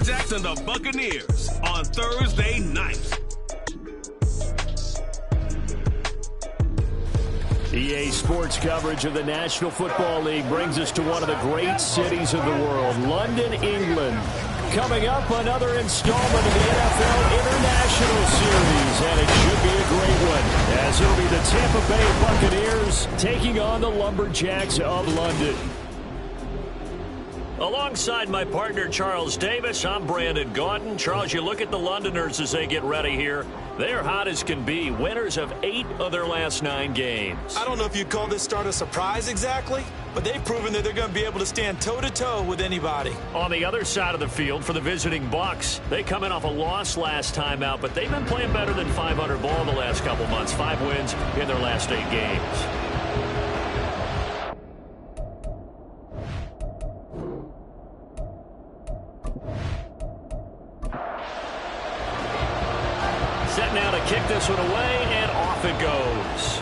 Lumberjacks and the Buccaneers on Thursday night. EA Sports coverage of the National Football League brings us to one of the great cities of the world, London, England. Coming up, another installment of the NFL International Series, and it should be a great one, as it'll be the Tampa Bay Buccaneers taking on the Lumberjacks of London. Alongside my partner, Charles Davis, I'm Brandon Gaudin. Charles, you look at the Londoners as they get ready here. They're hot as can be, winners of 8 of their last 9 games. I don't know if you'd call this start a surprise exactly, but they've proven that they're going to be able to stand toe-to-toe with anybody. On the other side of the field for the visiting Bucs, they come in off a loss last time out, but they've been playing better than 500 ball the last couple months. 5 wins in their last 8 games. Set now to kick this one away, and off it goes.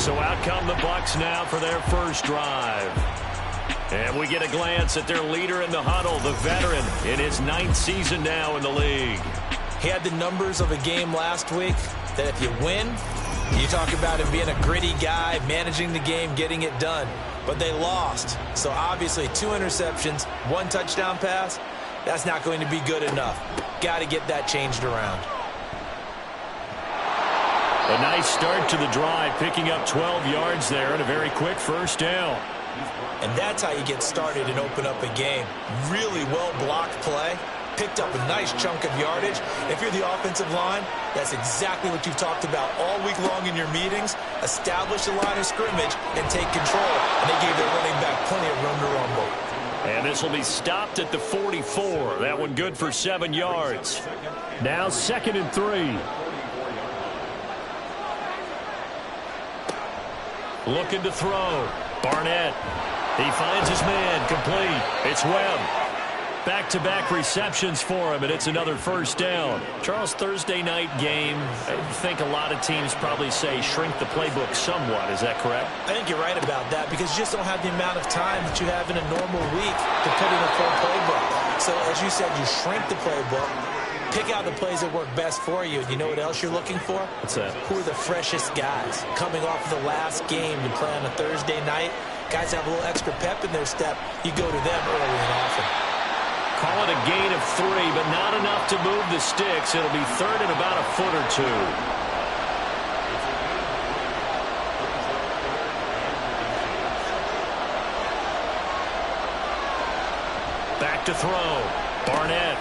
So out come the Bucs now for their first drive. And we get a glance at their leader in the huddle, the veteran, in his 9th season now in the league. He had the numbers of a game last week that if you win, you talk about him being a gritty guy, managing the game, getting it done. But they lost. So obviously 2 interceptions, 1 touchdown pass, that's not going to be good enough. Got to get that changed around. A nice start to the drive, picking up 12 yards there and a very quick first down. And that's how you get started and open up a game. Really well-blocked play. Picked up a nice chunk of yardage. If you're the offensive line, that's exactly what you've talked about all week long in your meetings. Establish the line of scrimmage and take control. And they gave their running back plenty of room to rumble. And this will be stopped at the 44. That one good for 7 yards. Now 2nd and 3. Looking to throw. Barnett. He finds his man. Complete. It's Webb. Back-to-back receptions for him, and it's another first down. Charles, Thursday night game, I think a lot of teams probably say shrink the playbook somewhat. Is that correct? I think you're right about that because you just don't have the amount of time that you have in a normal week to put in a full playbook. So, as you said, you shrink the playbook, pick out the plays that work best for you. And you know what else you're looking for? What's that? Who are the freshest guys coming off the last game to play on a Thursday night? Guys have a little extra pep in their step. You go to them early and often. Call it a gain of 3, but not enough to move the sticks. It'll be 3rd and about a foot or 2. Back to throw. Barnett.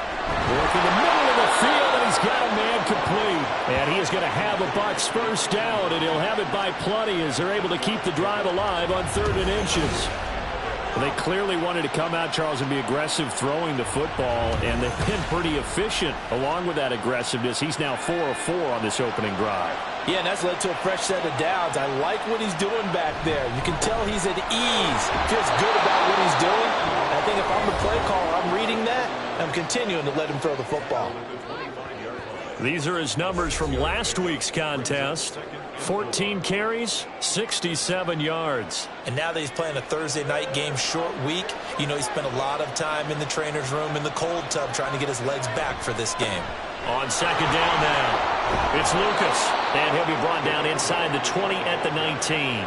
Working the middle of the field, and he's got a man complete. And he is going to have a Bucs first down, and he'll have it by plenty as they're able to keep the drive alive on 3rd and inches. Well, they clearly wanted to come out, Charles, and be aggressive throwing the football, and they've been pretty efficient along with that aggressiveness. He's now 4 of 4 on this opening drive. Yeah, and that's led to a fresh set of downs. I like what he's doing back there. You can tell he's at ease. Feels good about what he's doing. I think if I'm the play caller, I'm reading that, and I'm continuing to let him throw the football. These are his numbers from last week's contest. 14 carries, 67 yards. And now that he's playing a Thursday night game, short week, you know he spent a lot of time in the trainer's room in the cold tub trying to get his legs back for this game. On 2nd down now, it's Lucas. And he'll be brought down inside the 20 at the 19.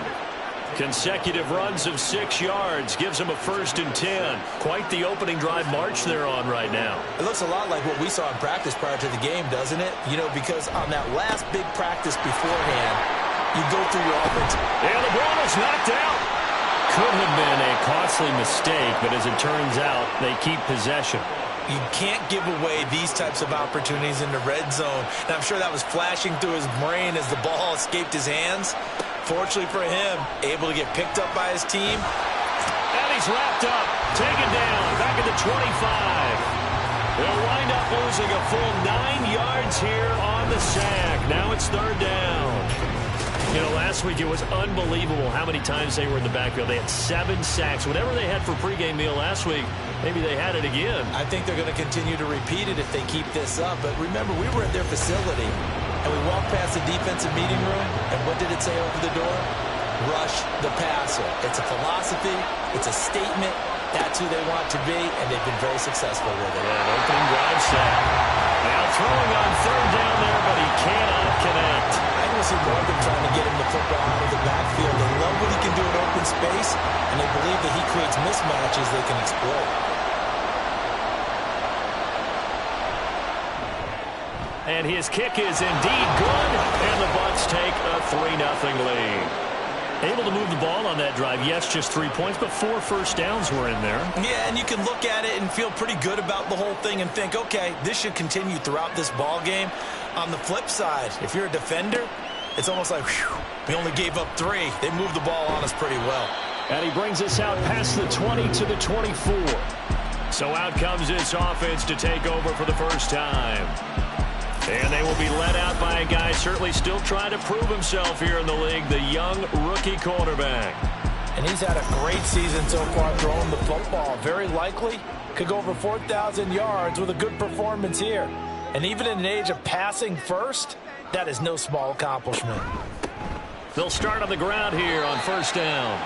Consecutive runs of 6 yards gives him a 1st and 10. Quite the opening drive march they're on right now. It looks a lot like what we saw in practice prior to the game, doesn't it? You know, because on that last big practice beforehand, you go through your offense. And the ball is knocked out. Could have been a costly mistake, but as it turns out, they keep possession. You can't give away these types of opportunities in the red zone. And I'm sure that was flashing through his brain as the ball escaped his hands. Fortunately for him, able to get picked up by his team. And he's wrapped up, taken down, back at the 25. They'll wind up losing a full 9 yards here on the sack. Now it's 3rd down. You know, last week it was unbelievable how many times they were in the backfield. They had 7 sacks. Whatever they had for pregame meal last week, maybe they had it again. I think they're going to continue to repeat it if they keep this up. But remember, we were at their facility. And we walked past the defensive meeting room, and what did it say over the door? Rush the passer. It's a philosophy. It's a statement. That's who they want to be, and they've been very successful with it. Yeah, an opening drive sack. Now throwing on third down there, but he cannot connect. I can see more of them trying to get him the football out of the backfield. They love what he can do in open space, and they believe that he creates mismatches they can exploit. And his kick is indeed good, and the Bucs take a 3-0 lead. Able to move the ball on that drive. Yes, just 3 points, but 4 first downs were in there. Yeah, and you can look at it and feel pretty good about the whole thing and think, okay, this should continue throughout this ball game. On the flip side, if you're a defender, it's almost like, whew, we only gave up 3. They moved the ball on us pretty well. And he brings us out past the 20 to the 24. So out comes this offense to take over for the first time. And they will be led out by a guy certainly still trying to prove himself here in the league, the young rookie quarterback. And he's had a great season so far throwing the football. Very likely could go over 4,000 yards with a good performance here. And even in an age of passing first, that is no small accomplishment. They'll start on the ground here on first down.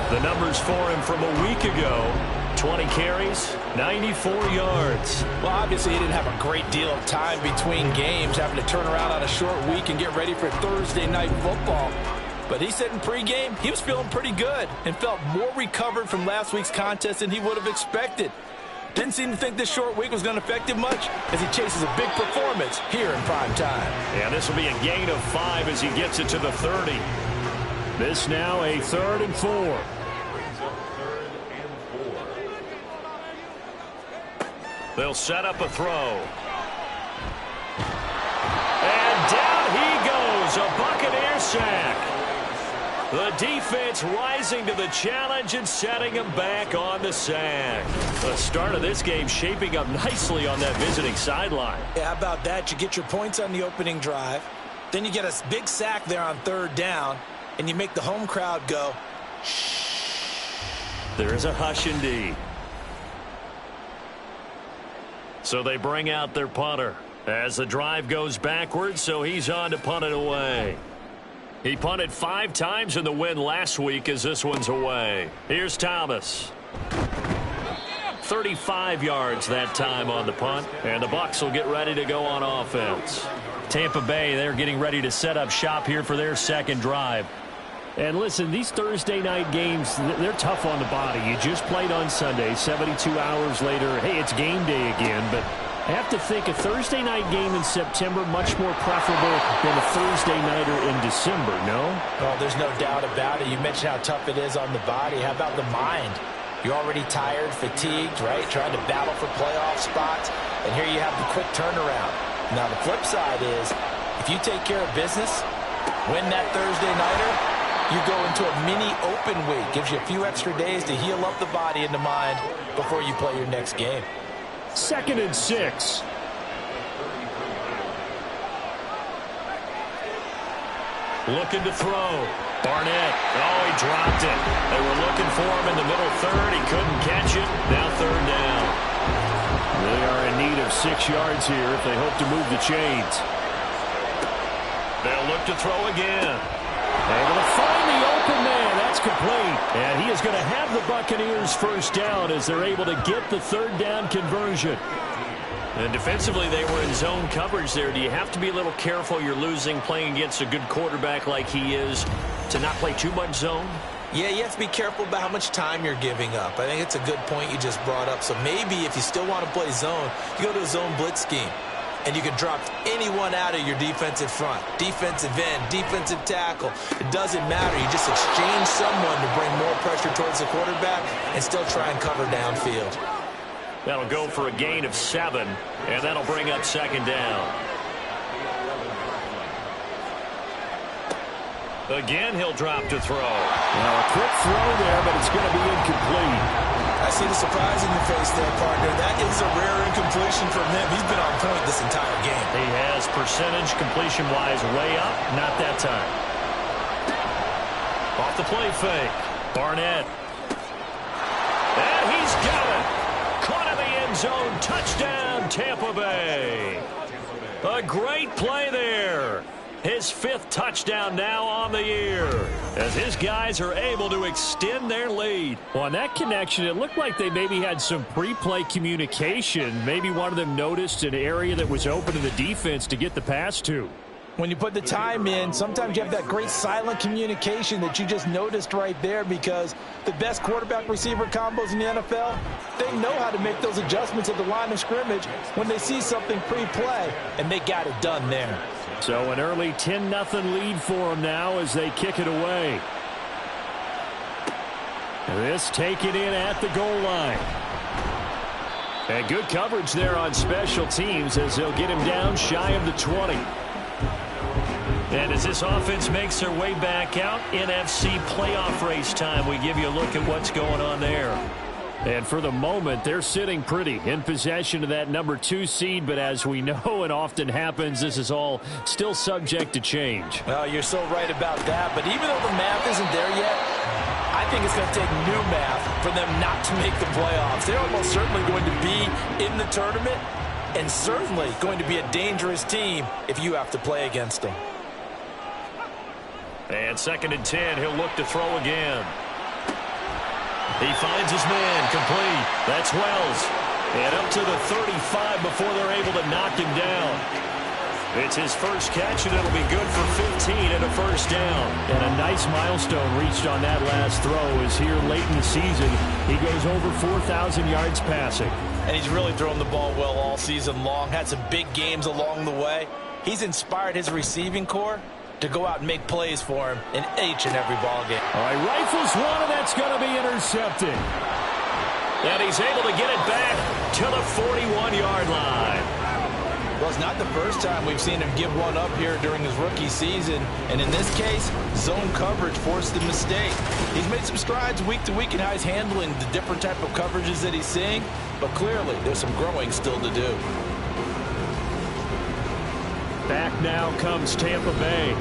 The numbers for him from a week ago: 20 carries, 94 yards. Well, obviously he didn't have a great deal of time between games, having to turn around on a short week and get ready for Thursday night football. But he said in pregame he was feeling pretty good and felt more recovered from last week's contest than he would have expected. Didn't seem to think this short week was going to affect him much as he chases a big performance here in prime time. Yeah, this will be a gain of 5 as he gets it to the 30. This now a 3rd and 4. They'll set up a throw. And down he goes, a Buccaneer sack. The defense rising to the challenge and setting him back on the sack. The start of this game shaping up nicely on that visiting sideline. Yeah, how about that? You get your points on the opening drive. Then you get a big sack there on 3rd down, and you make the home crowd go, shh. There's a hush indeed. So they bring out their punter as the drive goes backwards, so he's on to punt it away. He punted 5 times in the win last week as this one's away. Here's Thomas. 35 yards that time on the punt, and the Bucs will get ready to go on offense. Tampa Bay, they're getting ready to set up shop here for their second drive. And listen, these Thursday night games, they're tough on the body. You just played on Sunday, 72 hours later. Hey, it's game day again, but I have to think a Thursday night game in September much more preferable than a Thursday nighter in December, no? Oh, there's no doubt about it. You mentioned how tough it is on the body. How about the mind? You're already tired, fatigued, right? Trying to battle for playoff spots, and here you have the quick turnaround. Now, the flip side is, if you take care of business, win that Thursday nighter, you go into a mini open week. Gives you a few extra days to heal up the body and the mind before you play your next game. 2nd and 6. Looking to throw. Barnett. Oh, he dropped it. They were looking for him in the middle 3rd. He couldn't catch it. Now 3rd down. They are in need of 6 yards here if they hope to move the chains. They'll look to throw again. Able to find the open man. That's complete. And he is going to have the Buccaneers first down as they're able to get the 3rd down conversion. And defensively, they were in zone coverage there. Do you have to be a little careful you're losing playing against a good quarterback like he is to not play too much zone? Yeah, you have to be careful about how much time you're giving up. I think it's a good point you just brought up. So maybe if you still want to play zone, you go to a zone blitz scheme. And you can drop anyone out of your defensive front. Defensive end, defensive tackle. It doesn't matter. You just exchange someone to bring more pressure towards the quarterback and still try and cover downfield. That'll go for a gain of 7, and that'll bring up 2nd down. Again, he'll drop to throw. Now a quick throw there, but it's going to be incomplete. I see the surprise in your face there, partner. That is a rare incompletion from him. He's been on point this entire game. He has percentage completion-wise way up. Not that time. Off the play fake. Barnett. And he's got it. Caught in the end zone. Touchdown, Tampa Bay. A great play there. His 5th touchdown now on the year, as his guys are able to extend their lead. Well, on that connection, it looked like they maybe had some pre-play communication. Maybe one of them noticed an area that was open to the defense to get the pass to. When you put the time in, sometimes you have that great silent communication that you just noticed right there, because the best quarterback-receiver combos in the NFL, they know how to make those adjustments at the line of scrimmage when they see something pre-play, and they got it done there. So an early 10-0 lead for them now as they kick it away. This taken in at the goal line. And good coverage there on special teams as they'll get him down shy of the 20. And as this offense makes their way back out, NFC playoff race time, we give you a look at what's going on there. And for the moment, they're sitting pretty in possession of that number 2 seed. But as we know and often happens, this is all still subject to change. Well, you're so right about that. But even though the math isn't there yet, I think it's going to take new math for them not to make the playoffs. They're almost certainly going to be in the tournament, and certainly going to be a dangerous team if you have to play against them. And 2nd and 10, he'll look to throw again. He finds his man, complete. That's Wells. And up to the 35 before they're able to knock him down. It's his first catch, and it'll be good for 15 and a first down. And a nice milestone reached on that last throw as here late in the season, he goes over 4,000 yards passing. And he's really thrown the ball well all season long. Had some big games along the way. He's inspired his receiving corps to go out and make plays for him in each and every ball game. All right, rifles one, and that's going to be intercepted. And he's able to get it back to the 41-yard line. Well, it's not the first time we've seen him give one up here during his rookie season. And in this case, zone coverage forced the mistake. He's made some strides week to week in how he's handling the different type of coverages that he's seeing. But clearly, there's some growing still to do. Back now comes Tampa Bay.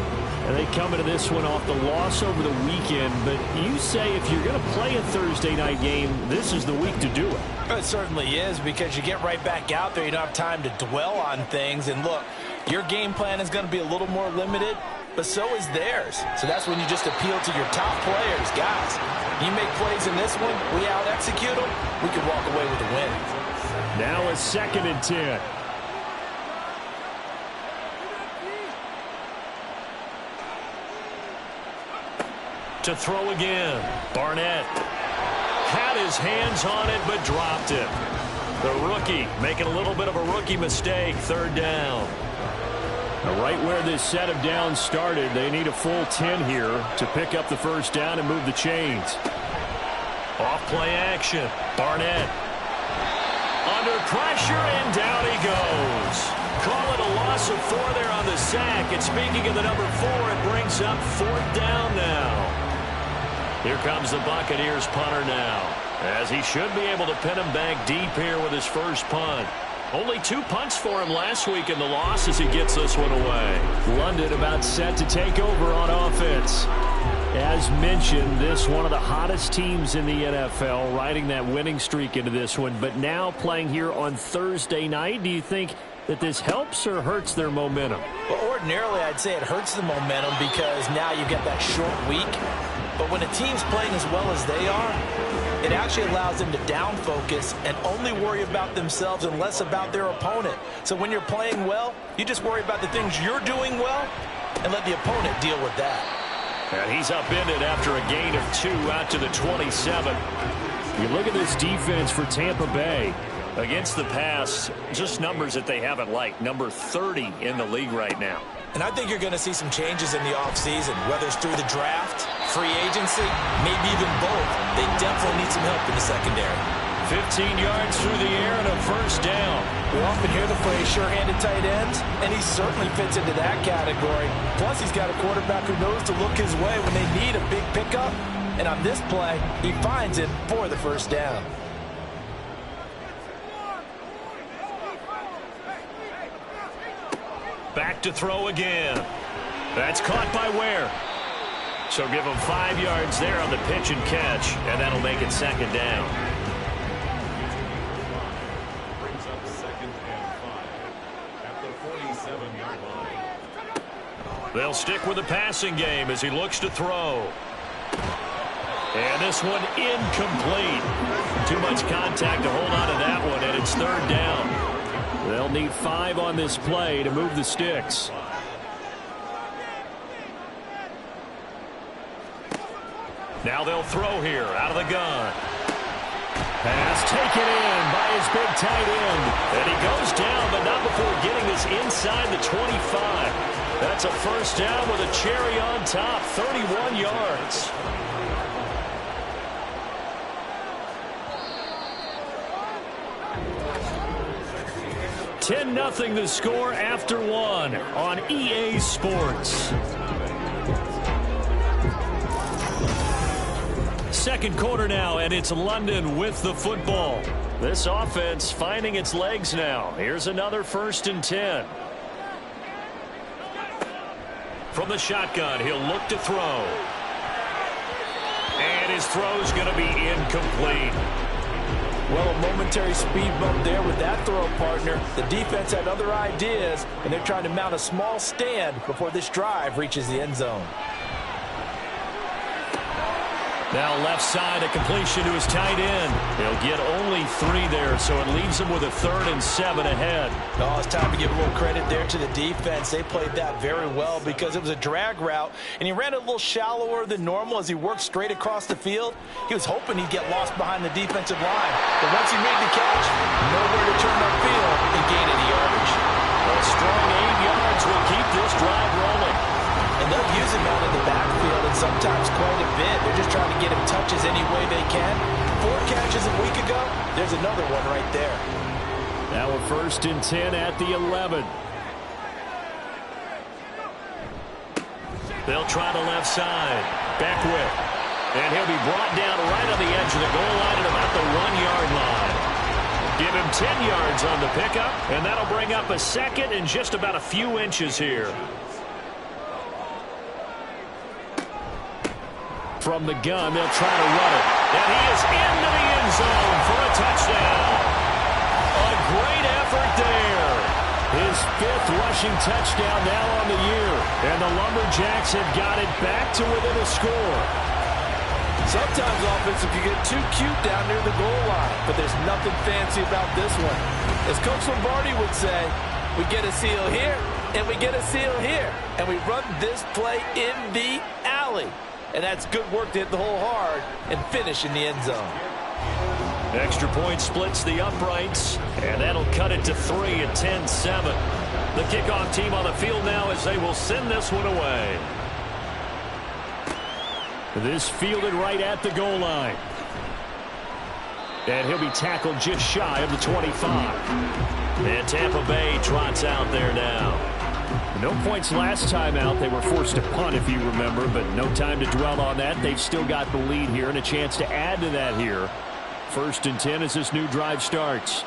And they come into this one off the loss over the weekend. But you say if you're going to play a Thursday night game, this is the week to do it. It certainly is, because you get right back out there. You don't have time to dwell on things. And look, your game plan is going to be a little more limited, but so is theirs. So that's when you just appeal to your top players. Guys, you make plays in this one, we out-execute them, we can walk away with a win. Now a 2nd and 10. To throw again. Barnett had his hands on it but dropped it. The rookie making a little bit of a rookie mistake. 3rd down. Now right where this set of downs started, they need a full 10 here to pick up the first down and move the chains. Off play action. Barnett under pressure, and down he goes. Call it a loss of 4 there on the sack. And speaking of the number 4, it brings up 4th down now. Here comes the Buccaneers punter now, as he should be able to pin him back deep here with his first punt. Only 2 punts for him last week in the loss as he gets this one away. London about set to take over on offense. As mentioned, this one of the hottest teams in the NFL, riding that winning streak into this one, but now playing here on Thursday night. Do you think that this helps or hurts their momentum? Well, ordinarily, I'd say it hurts the momentum, because now you get that short week. But when a team's playing as well as they are, it actually allows them to down focus and only worry about themselves and less about their opponent. So when you're playing well, you just worry about the things you're doing well and let the opponent deal with that. And he's upended after a gain of 2 out to the 27. You look at this defense for Tampa Bay. Against the pass, just numbers that they haven't liked. Number 30 in the league right now. And I think you're going to see some changes in the offseason, whether it's through the draft, free agency, maybe even both. They definitely need some help in the secondary. 15 yards through the air and a first down. We often hear the phrase sure-handed tight ends, and he certainly fits into that category. Plus, he's got a quarterback who knows to look his way when they need a big pickup. And on this play, he finds it for the first down. Back to throw again. That's caught by Ware. So give him 5 yards there on the pitch and catch, and that'll make it 2nd down. Brings up 2nd and 5 at the 47. They'll stick with the passing game as he looks to throw. And this one incomplete. Too much contact to hold on to that one, and it's third down. They'll need 5 on this play to move the sticks. Now they'll throw here out of the gun. Pass taken in by his big tight end. And he goes down, but not before getting this inside the 25. That's a first down with a cherry on top, 31 yards. (10-0) the score after 1 on EA Sports. Second quarter now, and it's London with the football. This offense finding its legs now. Here's another 1st and 10. From the shotgun, he'll look to throw. And his throw's going to be incomplete. Well, a momentary speed bump there with that throw, partner. The defense had other ideas, and they're trying to mount a small stand before this drive reaches the end zone. Now left side, a completion to his tight end. He'll get only 3 there, so it leaves him with a 3rd and 7 ahead. Oh, it's time to give a little credit there to the defense. They played that very well because it was a drag route, and he ran a little shallower than normal as he worked straight across the field. He was hoping he'd get lost behind the defensive line. But once he made the catch, nowhere to turn upfield and gain any yardage. A strong 8 yards will keep this drive rolling. And they'll use him out in the backfield and sometimes quite a bit. They're just trying to get him touches any way they can. 4 catches a week ago. There's another one right there. Now a 1st and 10 at the 11. They'll try the left side. Beckwith. And he'll be brought down right on the edge of the goal line at about the 1-yard line. Give him 10 yards on the pickup, and that'll bring up a 2nd and just about a few inches here. From the gun, they'll try to run it. And he is into the end zone for a touchdown. A great effort there. His 5th rushing touchdown now on the year. And the Lumberjacks have got it back to within a score. Sometimes offense can get too cute down near the goal line, but there's nothing fancy about this one. As Coach Lombardi would say, we get a seal here, and we get a seal here. And we run this play in the alley. And that's good work to hit the hole hard and finish in the end zone. Extra point splits the uprights, and that'll cut it to 3 at 10-7. The kickoff team on the field now as they will send this one away. This fielded right at the goal line. And he'll be tackled just shy of the 25. And Tampa Bay trots out there now. No points last time out. They were forced to punt, if you remember, but no time to dwell on that. They've still got the lead here and a chance to add to that here. 1st and 10 as this new drive starts.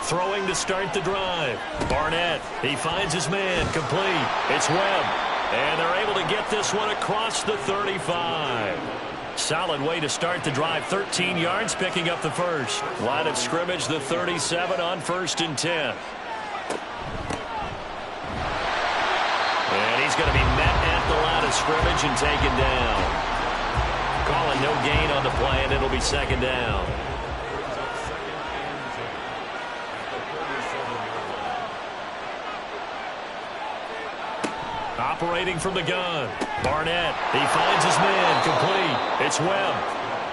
Throwing to start the drive. Barnett, he finds his man, complete. It's Webb, and they're able to get this one across the 35. Solid way to start the drive. 13 yards, picking up the 1st. Line of scrimmage, the 37 on 1st and 10. And he's going to be met at the line of scrimmage and taken down. Calling no gain on the play, and it'll be 2nd down. Operating from the gun. Barnett, he finds his man, complete. It's Webb.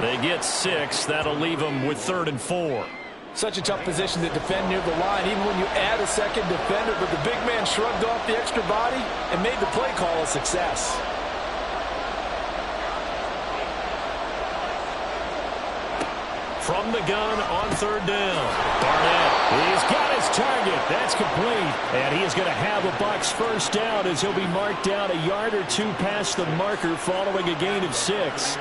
They get 6. That'll leave them with 3rd and 4. Such a tough position to defend near the line, even when you add a 2nd defender, but the big man shrugged off the extra body and made the play call a success. From the gun on 3rd down. Barnett, he's got his target. That's complete. And he is going to have a Bucs 1st down as he'll be marked down a yard or 2 past the marker following a gain of 6.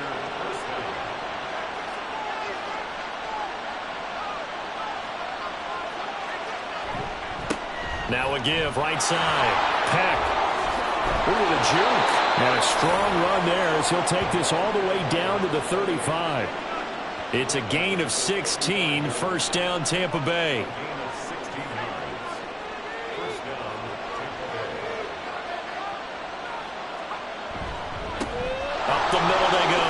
Now a give, right side. Peck. Ooh, the juke. And a strong run there as he'll take this all the way down to the 35. It's a gain of 16. 1st down, Tampa Bay. Up the middle they go.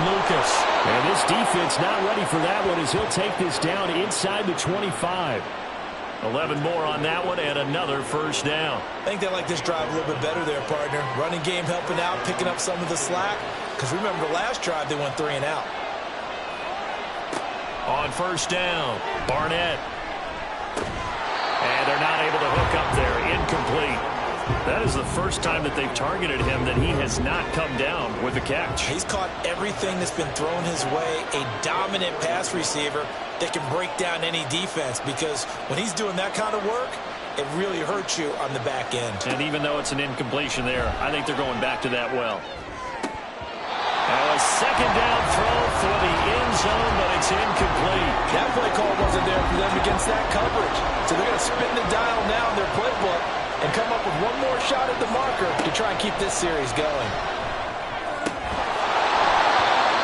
Lucas. And this defense not ready for that one as he'll take this down inside the 25. 11 more on that one and another first down. I think they like this drive a little bit better there, partner. Running game helping out, picking up some of the slack. Because remember, the last drive they went 3 and out. On first down, Barnett. And they're not able to hook up there. Incomplete. That is the first time that they've targeted him that he has not come down with a catch. He's caught everything that's been thrown his way. A dominant pass receiver that can break down any defense, because when he's doing that kind of work, it really hurts you on the back end. And even though it's an incompletion there, I think they're going back to that well. Now a second down throw for the end zone, but it's incomplete. That play call wasn't there for them against that coverage. So they're going to spin the dial now in their playbook and come up with one more shot at the marker to try and keep this series going.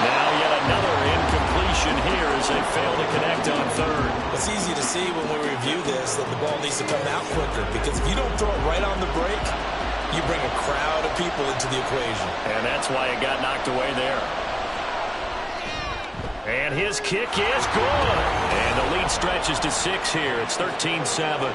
Now yet another incompletion here as they fail to connect on third. It's easy to see when we review this that the ball needs to come out quicker, because if you don't throw it right on the break, you bring a crowd of people into the equation. And that's why it got knocked away there. And his kick is good. And the lead stretches to 6 here. It's 13-7.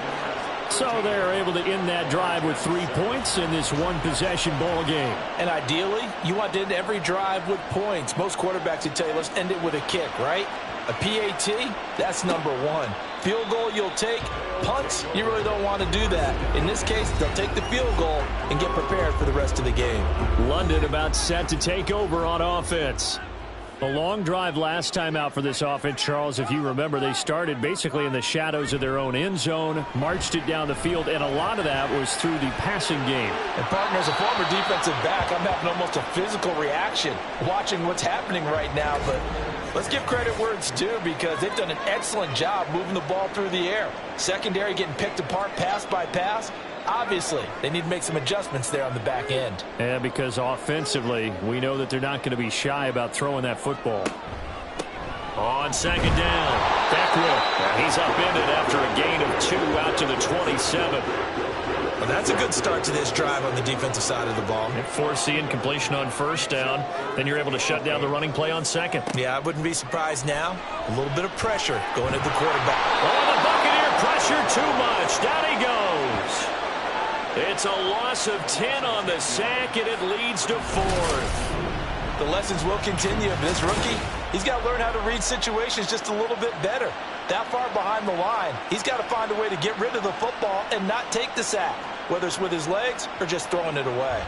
So they're able to end that drive with 3 points in this one-possession ball game. And ideally, you want to end every drive with points. Most quarterbacks would tell you, let's end it with a kick, right? A PAT, that's number 1. Field goal you'll take. Punts, you really don't want to do that. In this case, they'll take the field goal and get prepared for the rest of the game. London about set to take over on offense. A long drive last time out for this offense, Charles. If you remember, they started basically in the shadows of their own end zone, marched it down the field, and a lot of that was through the passing game. And partner, as a former defensive back, I'm having almost a physical reaction watching what's happening right now. But let's give credit where it's due, because they've done an excellent job moving the ball through the air. Secondary getting picked apart pass by pass. Obviously, they need to make some adjustments there on the back end. Yeah, because offensively, we know that they're not going to be shy about throwing that football. On second down, Beckwith. He's upended after a gain of 2 out to the 27. Well, that's a good start to this drive on the defensive side of the ball. Force the incompletion on first down. Then you're able to shut down the running play on second. Yeah, I wouldn't be surprised now. A little bit of pressure going at the quarterback. Oh, the Buccaneer pressure too much. Down he goes. It's a loss of 10 on the sack, and it leads to 4th. The lessons will continue. This rookie, he's got to learn how to read situations just a little bit better. That far behind the line, he's got to find a way to get rid of the football and not take the sack, whether it's with his legs or just throwing it away.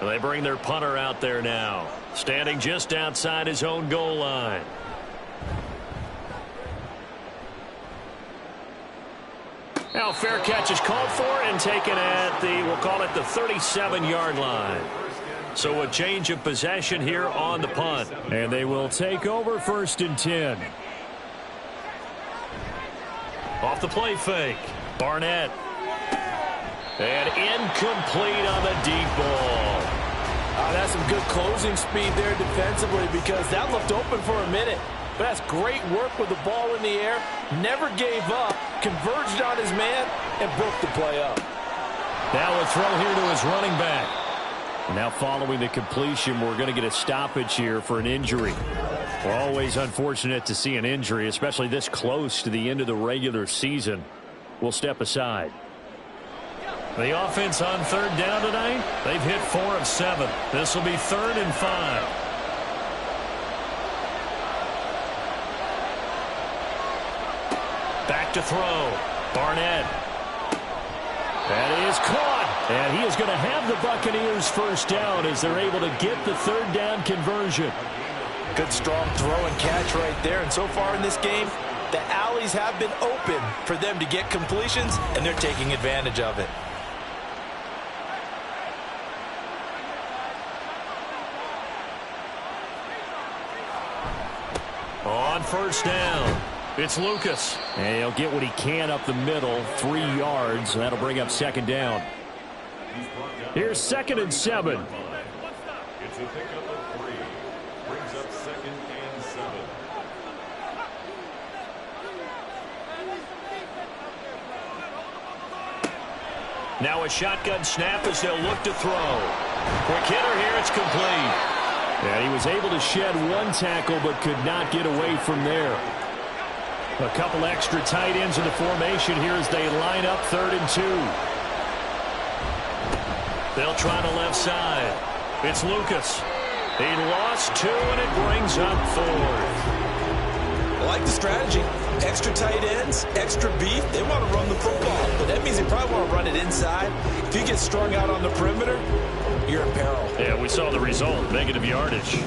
They bring their punter out there now, standing just outside his own goal line. Now fair catch is called for and taken at the, we'll call it the 37-yard line. So a change of possession here on the punt. And they will take over 1st and 10. Off the play fake. Barnett. And incomplete on the deep ball. That's some good closing speed there defensively, because that looked open for a minute. But that's great work with the ball in the air. Never gave up. Converged on his man and broke the play up. Now a throw here to his running back. Now following the completion, we're going to get a stoppage here for an injury. We're always unfortunate to see an injury, especially this close to the end of the regular season. We'll step aside. The offense on 3rd down tonight, they've hit 4 of 7. This will be 3rd and 5. Back to throw. Barnett. That is caught. And he is going to have the Buccaneers first down as they're able to get the 3rd down conversion. Good strong throw and catch right there. And so far in this game, the alleys have been open for them to get completions, and they're taking advantage of it. On first down, it's Lucas. And he'll get what he can up the middle, 3 yards. And that'll bring up 2nd down. Here's 2nd and 7. It's a pickup of 3. Brings up 2nd and 7. Now a shotgun snap as they'll look to throw. Quick hitter here, it's complete. And he was able to shed one tackle but could not get away from there. A couple extra tight ends in the formation here as they line up 3rd and 2. They'll try the left side. It's Lucas. He lost 2, and it brings up 4th. I like the strategy. Extra tight ends, extra beef. They want to run the football, but that means they probably want to run it inside. If you get strung out on the perimeter, you're in peril. Yeah, we saw the result. Negative yardage.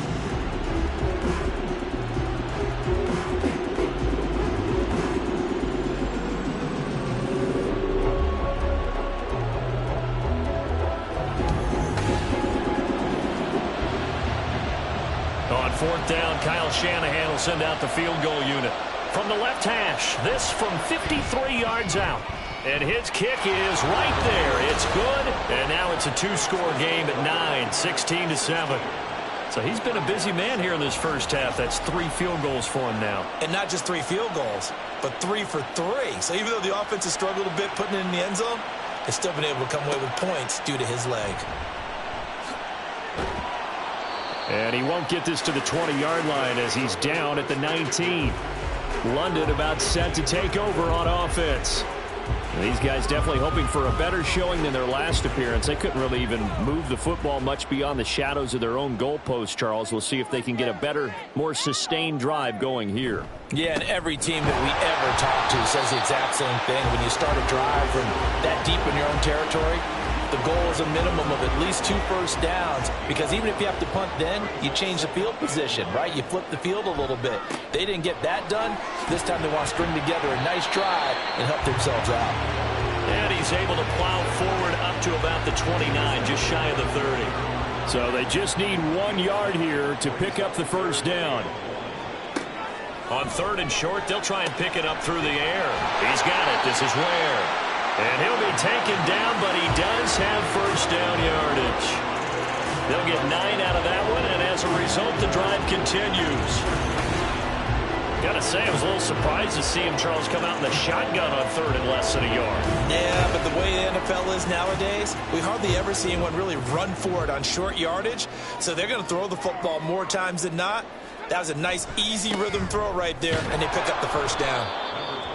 On 4th down, Kyle Shanahan will send out the field goal unit. From the left hash, this from 53 yards out. And his kick is right there. It's good. And now it's a 2-score game at 9, 16-7. So he's been a busy man here in this first half. That's 3 field goals for him now. And not just 3 field goals, but 3 for 3. So even though the offense has struggled a bit putting it in the end zone, they've still been able to come away with points due to his leg. And he won't get this to the 20-yard line as he's down at the 19. London about set to take over on offense. And these guys definitely hoping for a better showing than their last appearance. They couldn't really even move the football much beyond the shadows of their own goalpost, Charles. We'll see if they can get a better, more sustained drive going here. Yeah, and every team that we ever talk to says the exact same thing. When you start a drive from that deep in your own territory, the goal is a minimum of at least 2 first downs, because even if you have to punt then, you change the field position, right? You flip the field a little bit. They didn't get that done. This time they want to string together a nice drive and help themselves out. And he's able to plow forward up to about the 29, just shy of the 30. So they just need 1 yard here to pick up the first down. On 3rd and short, they'll try and pick it up through the air. He's got it. This is Ware. And he'll be taken down, but he does have first down yardage. They'll get 9 out of that one, and as a result, the drive continues. Gotta say, I was a little surprised to see him, Charles, come out in the shotgun on 3rd and less than a yard. Yeah, but the way the NFL is nowadays, we hardly ever see anyone really run for it on short yardage. So they're going to throw the football more times than not. That was a nice, easy rhythm throw right there, and they pick up the first down.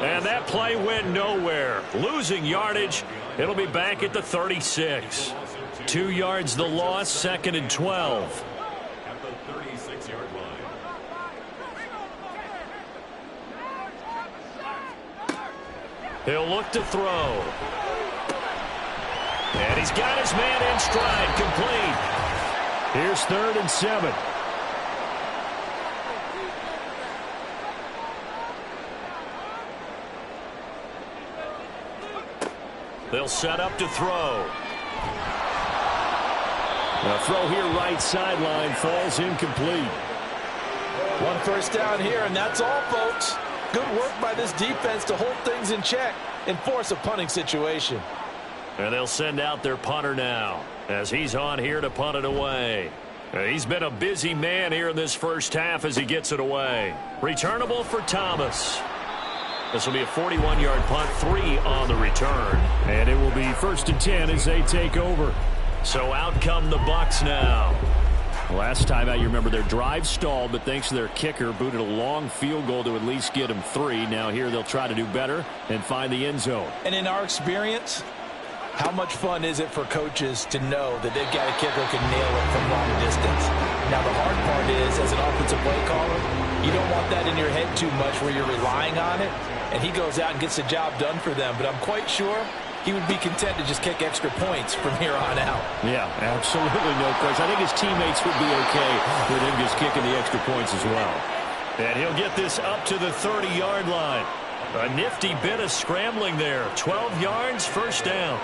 And that play went nowhere. Losing yardage. It'll be back at the 36. 2 yards the loss, 2nd and 12. At the 36-yard line. He'll look to throw. And he's got his man in stride, complete. Here's 3rd and 7. They'll set up to throw. A throw here right sideline falls incomplete. 1 first down here, and that's all, folks. Good work by this defense to hold things in check and force a punting situation. And they'll send out their punter now as he's on here to punt it away. He's been a busy man here in this first half as he gets it away. Returnable for Thomas. This will be a 41-yard punt, 3 on the return. And it will be 1st and 10 as they take over. So out come the Bucs now. Last time out, you remember their drive stalled, but thanks to their kicker, booted a long field goal to at least get them 3. Now here they'll try to do better and find the end zone. And in our experience, how much fun is it for coaches to know that they've got a kicker who can nail it from long distance? Now the hard part is, as an offensive play caller, you don't want that in your head too much where you're relying on it, and he goes out and gets the job done for them. But I'm quite sure he would be content to just kick extra points from here on out. Yeah, absolutely no question. I think his teammates would be okay with him just kicking the extra points as well. And he'll get this up to the 30-yard line. A nifty bit of scrambling there. 12 yards, first down.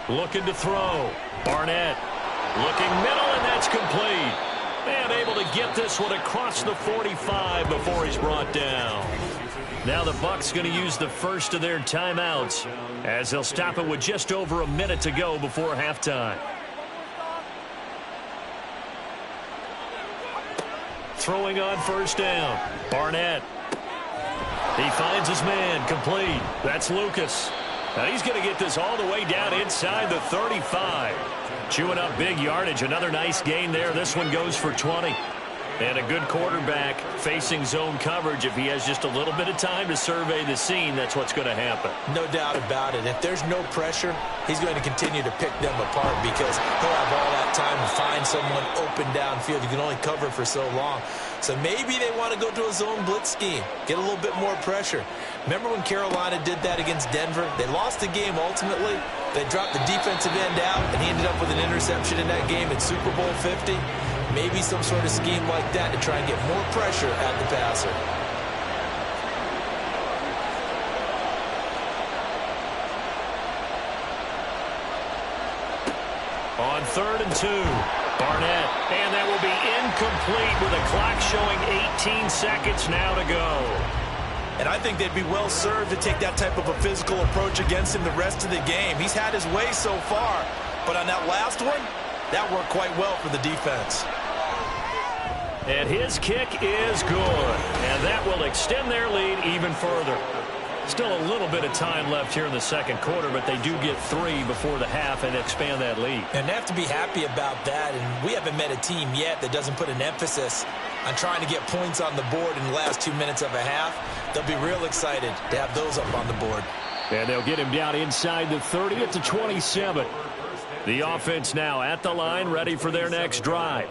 Looking to throw. Barnett looking middle, and that's complete. And able to get this one across the 45 before he's brought down. Now the Bucs going to use the first of their timeouts as they'll stop it with just over a minute to go before halftime. Throwing on first down. Barnett He finds his man, complete. That's Lucas. Now he's going to get this all the way down inside the 35. Chewing up big yardage. Another nice gain there. This one goes for 20. And a good quarterback facing zone coverage. If he has just a little bit of time to survey the scene, that's what's going to happen. No doubt about it. If there's no pressure, he's going to continue to pick them apart because he'll have all that time to find someone open downfield. You can only cover for so long. So maybe they want to go to a zone blitz scheme, get a little bit more pressure. Remember when Carolina did that against Denver? They lost the game ultimately. They dropped the defensive end out, and he ended up with an interception in that game in Super Bowl 50. Maybe some sort of scheme like that to try and get more pressure at the passer. On 3rd and 2, Barnett. And that will be incomplete with a clock showing 18 seconds now to go. And I think they'd be well served to take that type of a physical approach against him the rest of the game. He's had his way so far, but on that last one, that worked quite well for the defense. And his kick is good. And that will extend their lead even further. Still a little bit of time left here in the second quarter, but they do get 3 before the half and expand that lead. And they have to be happy about that. And we haven't met a team yet that doesn't put an emphasis on trying to get points on the board in the last 2 minutes of a half. They'll be real excited to have those up on the board. And they'll get him down inside the 30 at the 27. The offense now at the line, ready for their next drive.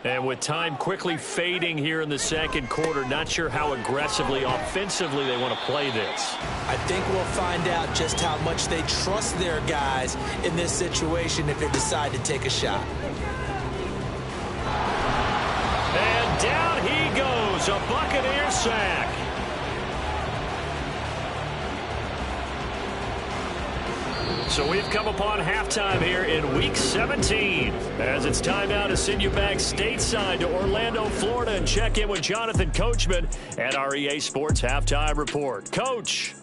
And with time quickly fading here in the second quarter, not sure how aggressively, offensively they want to play this. I think we'll find out just how much they trust their guys in this situation if they decide to take a shot. And down he goes, a Buccaneer sack. So we've come upon halftime here in Week 17. As it's time now to send you back stateside to Orlando, Florida, and check in with Jonathan Coachman at our EA Sports Halftime Report. Coach.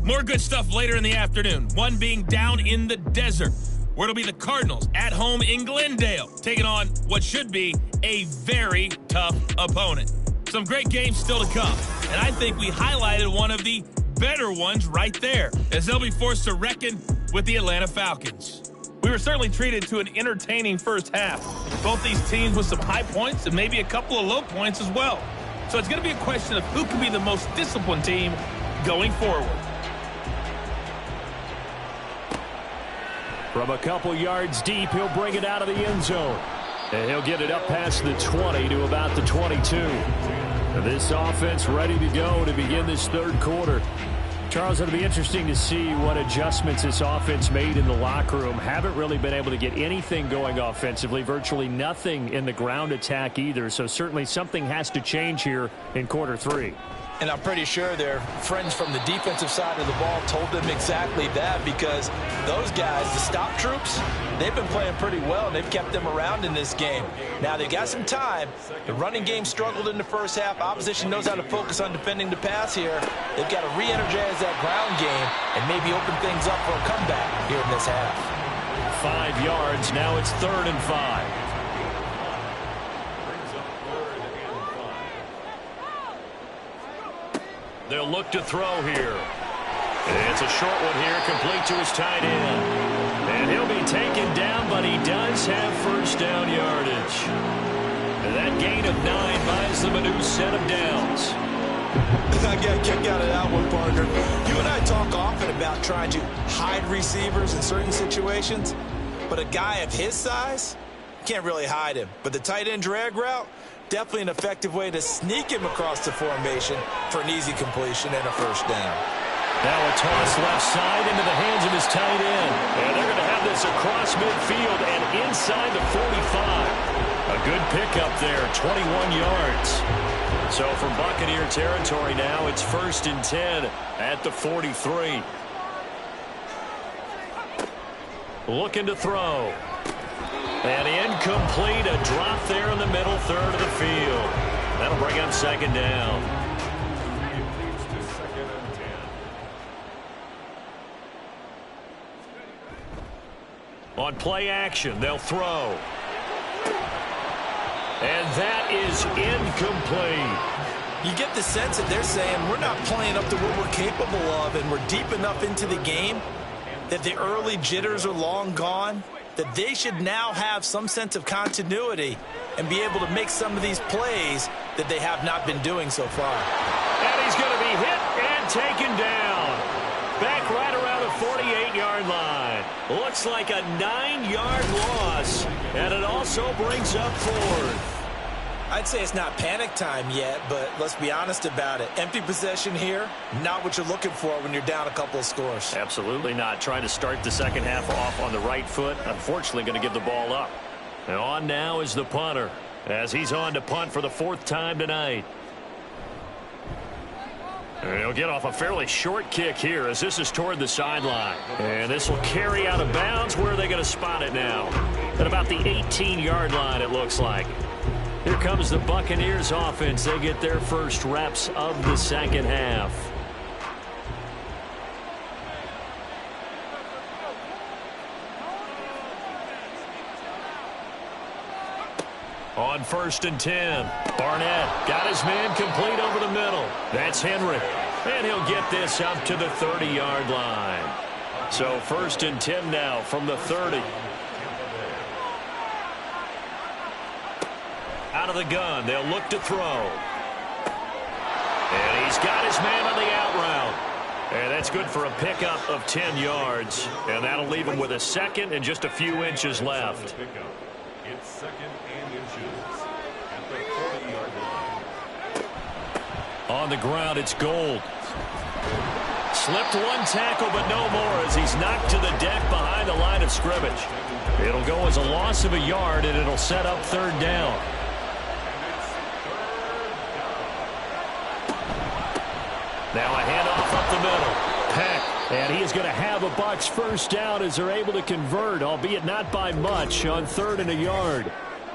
More good stuff later in the afternoon, one being down in the desert, where it'll be the Cardinals at home in Glendale, taking on what should be a very tough opponent. Some great games still to come, and I think we highlighted one of the better ones right there, as they'll be forced to reckon with the Atlanta Falcons. We were certainly treated to an entertaining first half. Both these teams with some high points and maybe a couple of low points as well. So it's going to be a question of who can be the most disciplined team going forward. From a couple yards deep, he'll bring it out of the end zone. And he'll get it up past the 20 to about the 22. This offense ready to go to begin this third quarter. Charles, it'll be interesting to see what adjustments this offense made in the locker room. Haven't really been able to get anything going offensively, virtually nothing in the ground attack either. So certainly something has to change here in quarter 3. And I'm pretty sure their friends from the defensive side of the ball told them exactly that, because those guys, the stop troops, they've been playing pretty well, and they've kept them around in this game. Now, they got some time. The running game struggled in the first half. Opposition knows how to focus on defending the pass here. They've got to re-energize that ground game and maybe open things up for a comeback here in this half. 5 yards. Now it's 3rd and 5. They'll look to throw here. It's a short one here, complete to his tight end. And he'll be taken down, but he does have first down yardage. And that gain of 9 buys them a new set of downs. I got a kick out of that one, partner. You and I talk often about trying to hide receivers in certain situations, but a guy of his size can't really hide him. But the tight end drag route, definitely an effective way to sneak him across the formation for an easy completion and a first down. Now a toss left side into the hands of his tight end. And they're going to have this across midfield and inside the 45. A good pickup there, 21 yards. So from Buccaneer territory now, it's 1st and 10 at the 43. Looking to throw. And incomplete, a drop there in the middle third of the field. That'll bring up 2nd down. On play action, they'll throw. And that is incomplete. You get the sense that they're saying we're not playing up to what we're capable of, and we're deep enough into the game that the early jitters are long gone, that they should now have some sense of continuity and be able to make some of these plays that they have not been doing so far. And he's going to be hit and taken down. Back right around the 48-yard line. Looks like a 9-yard loss, and it also brings up fourth. I'd say it's not panic time yet, but let's be honest about it. Empty possession here, not what you're looking for when you're down a couple of scores. Absolutely not. Trying to start the second half off on the right foot. Unfortunately, going to give the ball up. And on now is the punter, as he's on to punt for the 4th time tonight. And he'll get off a fairly short kick here, as this is toward the sideline. And this will carry out of bounds. Where are they going to spot it now? At about the 18-yard line, it looks like. Here comes the Buccaneers offense. They get their first reps of the second half. On 1st and 10, Barnett got his man complete over the middle. That's Henry. And he'll get this up to the 30-yard line. So 1st and 10 now from the 30. Out of the gun, they'll look to throw. And he's got his man on the out route. And that's good for a pickup of 10 yards. And that'll leave him with a second and just a few inches left. It's 2nd and inches at the 40-yard line. On the ground, it's Gold. Slipped one tackle, but no more, as he's knocked to the deck behind the line of scrimmage. It'll go as a loss of a yard, and it'll set up 3rd down. Now a handoff up the middle. Peck. And he is going to have a Bucs first down as they're able to convert, albeit not by much, on 3rd and a yard.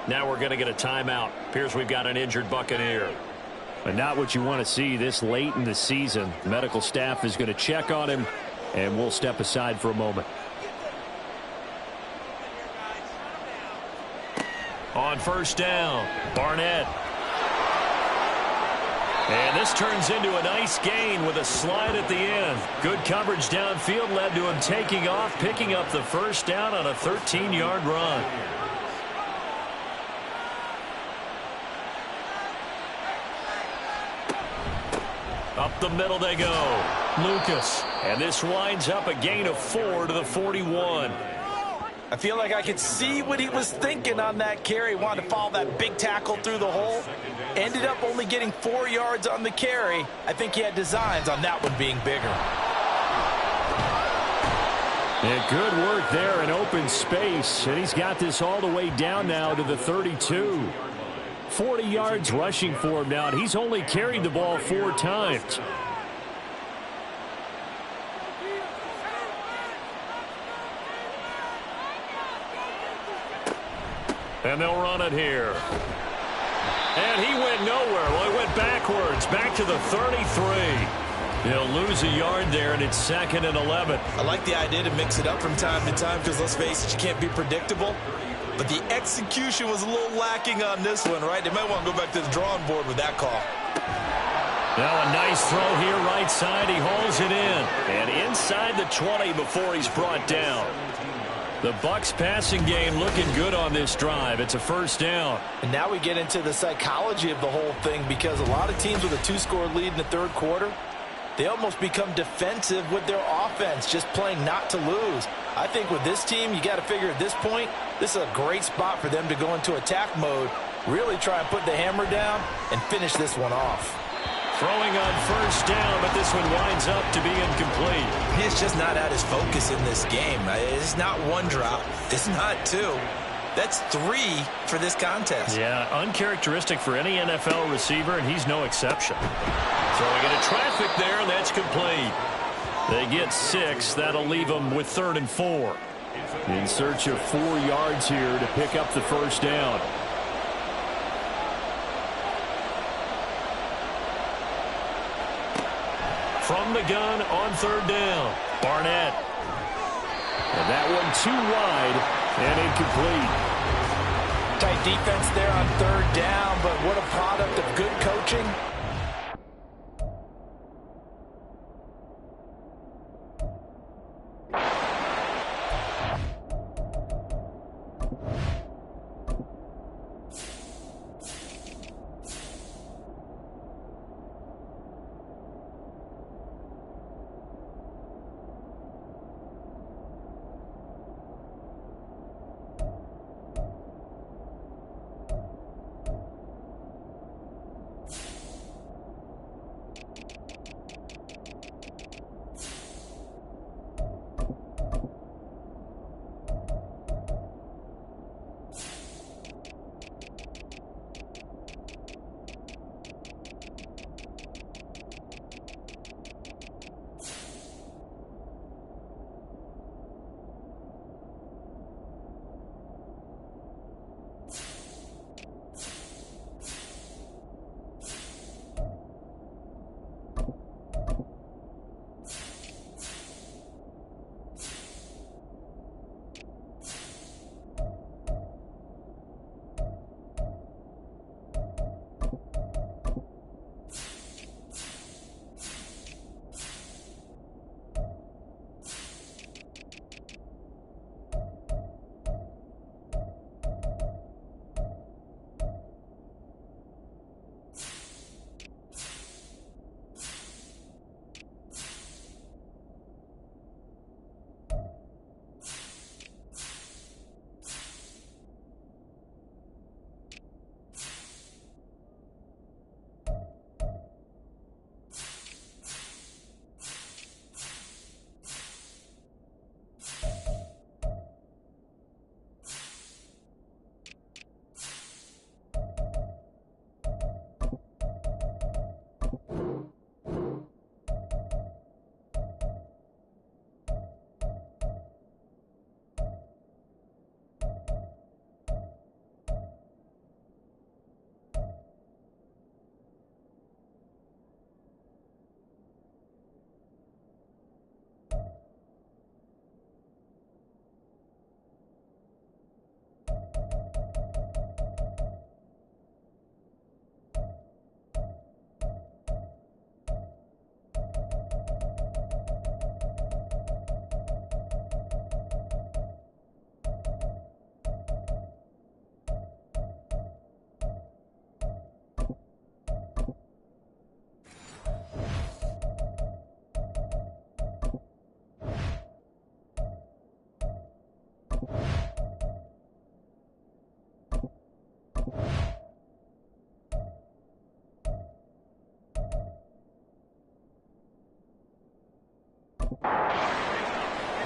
Now we're going to get a timeout. Appears we've got an injured Buccaneer. But not what you want to see this late in the season. Medical staff is going to check on him, and we'll step aside for a moment. On 1st down, Barnett. And this turns into a nice gain with a slide at the end. Good coverage downfield led to him taking off, picking up the first down on a 13-yard run. Up the middle they go. Lucas. And this winds up a gain of 4 to the 41. I feel like I could see what he was thinking on that carry. Wanted to follow that big tackle through the hole. Ended up only getting 4 yards on the carry. I think he had designs on that one being bigger. And good work there in open space. And he's got this all the way down now to the 32. 40 yards rushing for him now. And he's only carried the ball 4 times. And they'll run it here. And he went nowhere. Well, he went backwards, back to the 33. He'll lose a yard there, and it's 2nd and 11. I like the idea to mix it up from time to time because, let's face it, you can't be predictable. But the execution was a little lacking on this one, right? They might want to go back to the drawing board with that call. Now a nice throw here right side. He hauls it in. And inside the 20 before he's brought down. The Bucs passing game looking good on this drive. It's a first down. And now we get into the psychology of the whole thing, because a lot of teams with a 2-score lead in the 3rd quarter, they almost become defensive with their offense, just playing not to lose. I think with this team, you got to figure at this point, this is a great spot for them to go into attack mode, really try and put the hammer down and finish this one off. Throwing on first down, but this one winds up to be incomplete. He's just not at his focus in this game. It's not 1 drop. It's not 2. That's 3 for this contest. Yeah, uncharacteristic for any NFL receiver, and he's no exception. Throwing into traffic there, and that's complete. They get 6. That'll leave them with 3rd and 4. In search of 4 yards here to pick up the first down. From the gun on 3rd down, Barnett. And that one too wide and incomplete. Tight defense there on third down, but what a product of good coaching.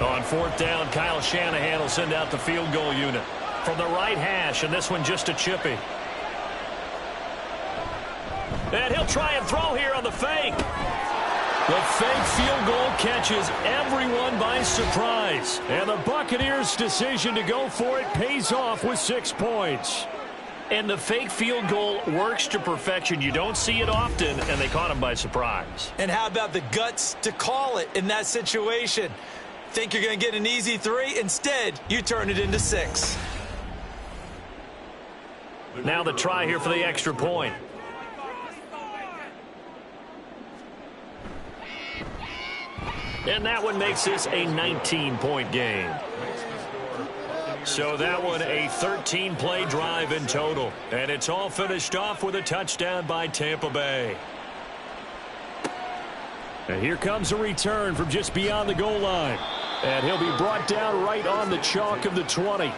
On fourth down, Kyle Shanahan will send out the field goal unit from the right hash, and this one just a chippy. And he'll try and throw here on the fake. The fake field goal catches everyone by surprise. And the Buccaneers' decision to go for it pays off with 6 points. And the fake field goal works to perfection. You don't see it often, and they caught him by surprise. And how about the guts to call it in that situation? Think you're going to get an easy 3? Instead, you turn it into 6. Now the try here for the extra point. And that one makes this a 19-point game. So that one a 13-play drive in total. And it's all finished off with a touchdown by Tampa Bay. And here comes a return from just beyond the goal line. And he'll be brought down right on the chalk of the 20.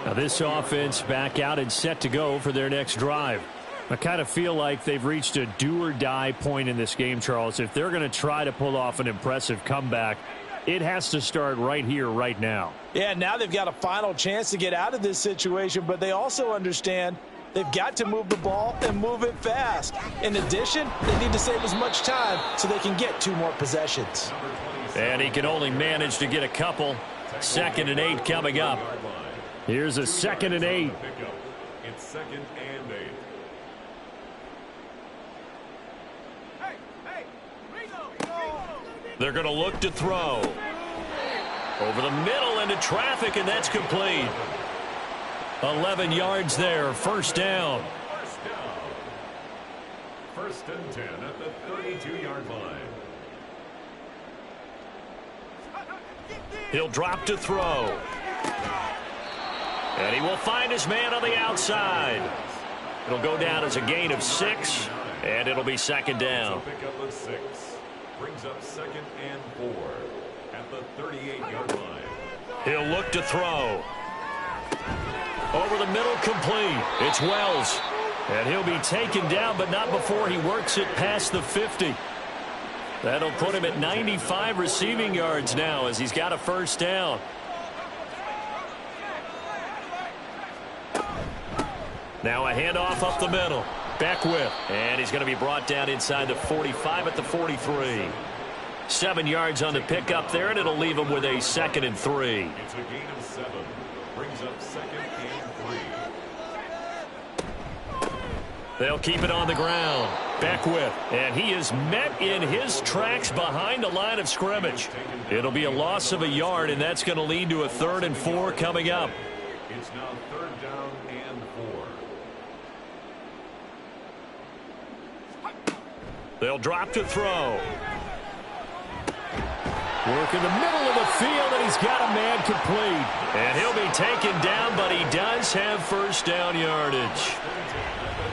Now this offense back out and set to go for their next drive. I kind of feel like they've reached a do-or-die point in this game, Charles. If they're going to try to pull off an impressive comeback, it has to start right here, right now. Yeah, now they've got a final chance to get out of this situation, but they also understand they've got to move the ball and move it fast. In addition, they need to save as much time so they can get 2 more possessions. And he can only manage to get a couple. 2nd and 8 coming up. Here's a 2nd and 8. It's 2nd and 8. They're going to look to throw. Over the middle into traffic, and that's complete. 11 yards there, first down. First and 10 at the 32-yard line. He'll drop to throw. And he will find his man on the outside. It'll go down as a gain of 6, and it'll be second down. Pick up of 6. Brings up second and 4 at the 38-yard line. He'll look to throw. Over the middle, complete. It's Wells. And he'll be taken down, but not before he works it past the 50. That'll put him at 95 receiving yards now as he's got a first down. Now a handoff up the middle. Beckwith. And he's going to be brought down inside the 45 at the 43. 7 yards on the pickup there, and it'll leave him with a 2nd and 3. It's a gain of 7. Brings up second and 3. They'll keep it on the ground. Beckwith. And he is met in his tracks behind the line of scrimmage. It'll be a loss of a yard, and that's going to lead to a 3rd and 4 coming up. It's now 3rd down and 4. They'll drop to throw. Work in the middle of the field, and he's got a man complete. And he'll be taken down, but he does have first down yardage.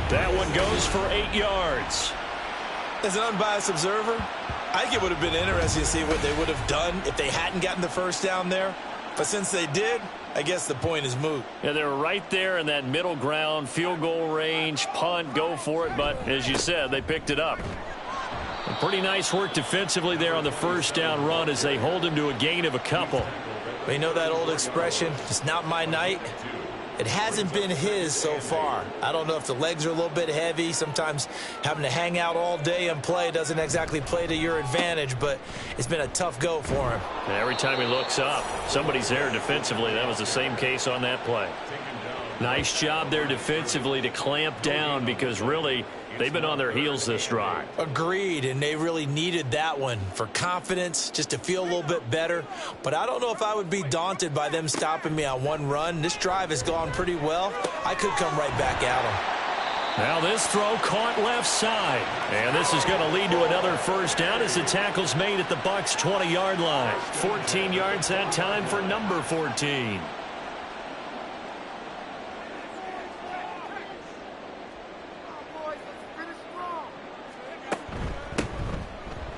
That one goes for 8 yards. As an unbiased observer, I think it would have been interesting to see what they would have done if they hadn't gotten the first down there. But since they did, I guess the point is moot. Yeah, they were right there in that middle ground, field goal range, punt, go for it. But as you said, they picked it up. And pretty nice work defensively there on the first down run as they hold him to a gain of a couple. But you know that old expression, it's not my night? It hasn't been his so far. I don't know if the legs are a little bit heavy. Sometimes having to hang out all day and play doesn't exactly play to your advantage, but it's been a tough go for him. And every time he looks up, somebody's there defensively. That was the same case on that play. Nice job there defensively to clamp down because really they've been on their heels this drive. Agreed, and they really needed that one for confidence, just to feel a little bit better. But I don't know if I would be daunted by them stopping me on one run. This drive has gone pretty well. I could come right back at them. Now this throw caught left side. And this is going to lead to another first down as the tackle's made at the Bucs' 20-yard line. 14 yards that time for number 14.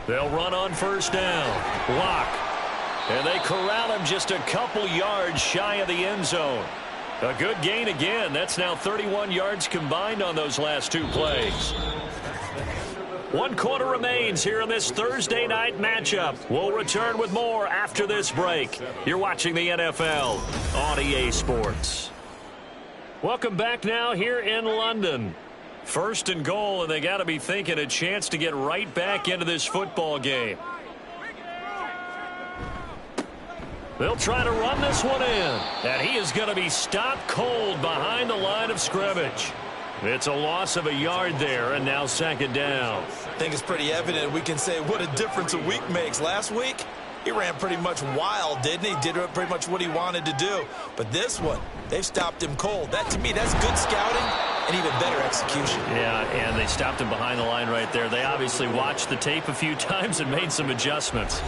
They'll run on first down. Block. And they corral him just a couple yards shy of the end zone. A good gain again. That's now 31 yards combined on those last 2 plays. 1 quarter remains here in this Thursday night matchup. We'll return with more after this break. You're watching the NFL on EA Sports. Welcome back now here in London. 1st and goal, and they got to be thinking a chance to get right back into this football game. They'll try to run this one in, and he is going to be stopped cold behind the line of scrimmage. It's a loss of a yard there, and now 2nd down. I think it's pretty evident we can say what a difference a week makes. Last week, he ran pretty much wild, didn't he? Did pretty much what he wanted to do. But this one, they've stopped him cold. That, to me, that's good scouting and even better execution. Yeah, and they stopped him behind the line right there. They obviously watched the tape a few times and made some adjustments.